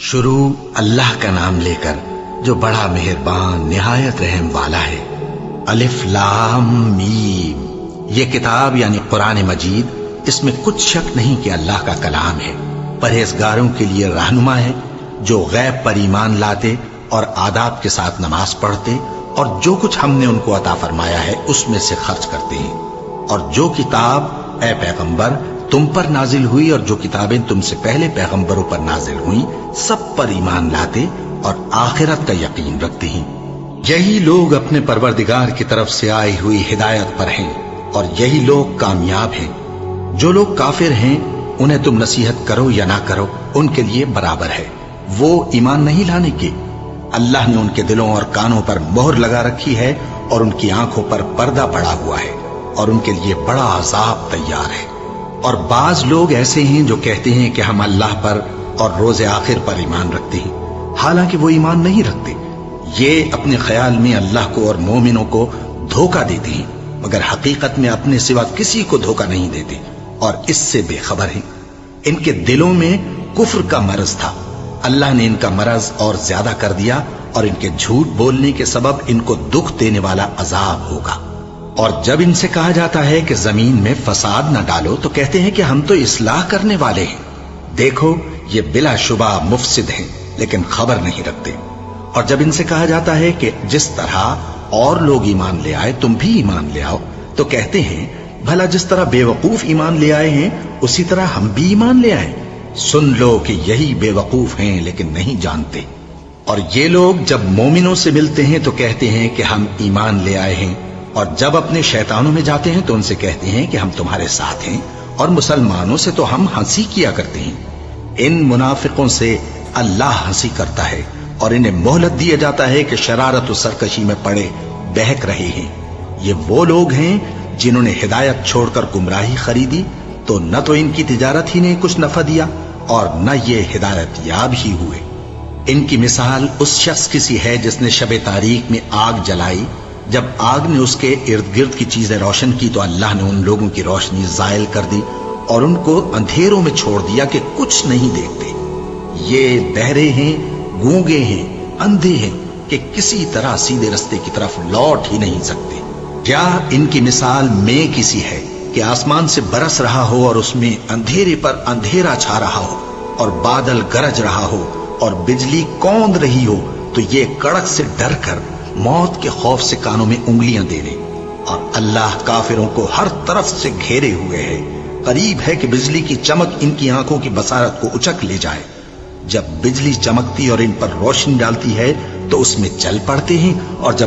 شروع اللہ کا نام لے کر جو بڑا مہربان نہایت رحم والا ہے۔ الف لام میم، یہ کتاب یعنی قرآن مجید، اس میں کچھ شک نہیں کہ اللہ کا کلام ہے، پرہیزگاروں کے لیے رہنما ہے، جو غیب پر ایمان لاتے اور آداب کے ساتھ نماز پڑھتے اور جو کچھ ہم نے ان کو عطا فرمایا ہے اس میں سے خرچ کرتے ہیں، اور جو کتاب اے پیغمبر تم پر نازل ہوئی اور جو کتابیں تم سے پہلے پیغمبروں پر نازل ہوئیں سب پر ایمان لاتے اور آخرت کا یقین رکھتے ہیں۔ یہی لوگ اپنے پروردگار کی طرف سے آئی ہوئی ہدایت پر ہیں اور یہی لوگ کامیاب ہیں۔ جو لوگ کافر ہیں انہیں تم نصیحت کرو یا نہ کرو ان کے لیے برابر ہے، وہ ایمان نہیں لانے کے۔ اللہ نے ان کے دلوں اور کانوں پر مہر لگا رکھی ہے اور ان کی آنکھوں پر پردہ پڑا ہوا ہے اور ان کے لیے بڑا عذاب تیار ہے۔ اور بعض لوگ ایسے ہیں جو کہتے ہیں کہ ہم اللہ پر اور روز آخر پر ایمان رکھتے ہیں، حالانکہ وہ ایمان نہیں رکھتے۔ یہ اپنے خیال میں اللہ کو اور مومنوں کو دھوکہ دیتے ہیں، مگر حقیقت میں اپنے سوا کسی کو دھوکہ نہیں دیتے اور اس سے بے خبر ہیں۔ ان کے دلوں میں کفر کا مرض تھا، اللہ نے ان کا مرض اور زیادہ کر دیا اور ان کے جھوٹ بولنے کے سبب ان کو دکھ دینے والا عذاب ہوگا۔ اور جب ان سے کہا جاتا ہے کہ زمین میں فساد نہ ڈالو تو کہتے ہیں کہ ہم تو اصلاح کرنے والے ہیں۔ دیکھو یہ بلا شبہ مفسد ہیں لیکن خبر نہیں رکھتے۔ اور جب ان سے کہا جاتا ہے کہ جس طرح اور لوگ ایمان لے آئے تم بھی ایمان لے آؤ تو کہتے ہیں بھلا جس طرح بے وقوف ایمان لے آئے ہیں اسی طرح ہم بھی ایمان لے آئیں۔ سن لو کہ یہی بے وقوف ہیں لیکن نہیں جانتے۔ اور یہ لوگ جب مومنوں سے ملتے ہیں تو کہتے ہیں کہ ہم ایمان لے آئے ہیں، اور جب اپنے شیطانوں میں جاتے ہیں تو ان سے کہتے ہیں کہ ہم تمہارے ساتھ ہیں، اور مسلمانوں سے تو ہم ہنسی کیا کرتے ہیں۔ ان منافقوں سے اللہ ہنسی کرتا ہے اور انہیں مہلت دیا جاتا ہے کہ شرارت و سرکشی میں پڑے بہک رہے ہیں۔ یہ وہ لوگ ہیں جنہوں نے ہدایت چھوڑ کر گمراہی خریدی، تو نہ تو ان کی تجارت ہی نے کچھ نفع دیا اور نہ یہ ہدایت یاب ہی ہوئے۔ ان کی مثال اس شخص کی سی ہے جس نے شب تاریک میں آگ جلائی، جب آگ نے اس کے ارد گرد کی چیزیں روشن کی تو اللہ نے ان لوگوں کی روشنی زائل کر دی اور ان کو اندھیروں میں چھوڑ دیا کہ کچھ نہیں دیکھتے۔ یہ بہرے ہیں، گونگے ہیں، اندھے ہیں کہ کسی طرح سیدھے رستے کی طرف لوٹ ہی نہیں سکتے۔ کیا ان کی مثال میں کسی ہے کہ آسمان سے برس رہا ہو اور اس میں اندھیرے پر اندھیرا چھا رہا ہو اور بادل گرج رہا ہو اور بجلی کوند رہی ہو تو یہ کڑک سے ڈر کر موت کے خوف سے کانوں میں انگلیاں دے لے۔ اور اللہ کافروں کو ہر طرف سے گھیرے ہوئے ہے، قریب ہے کہ بجلی کی چمک ان کی آنکھوں کی بصارت کو اچک لے جائے۔ جب بجلی چمکتی اور ان پر روشنی ڈالتی ہے تو اس میں چل پڑتے ہیں، اور جب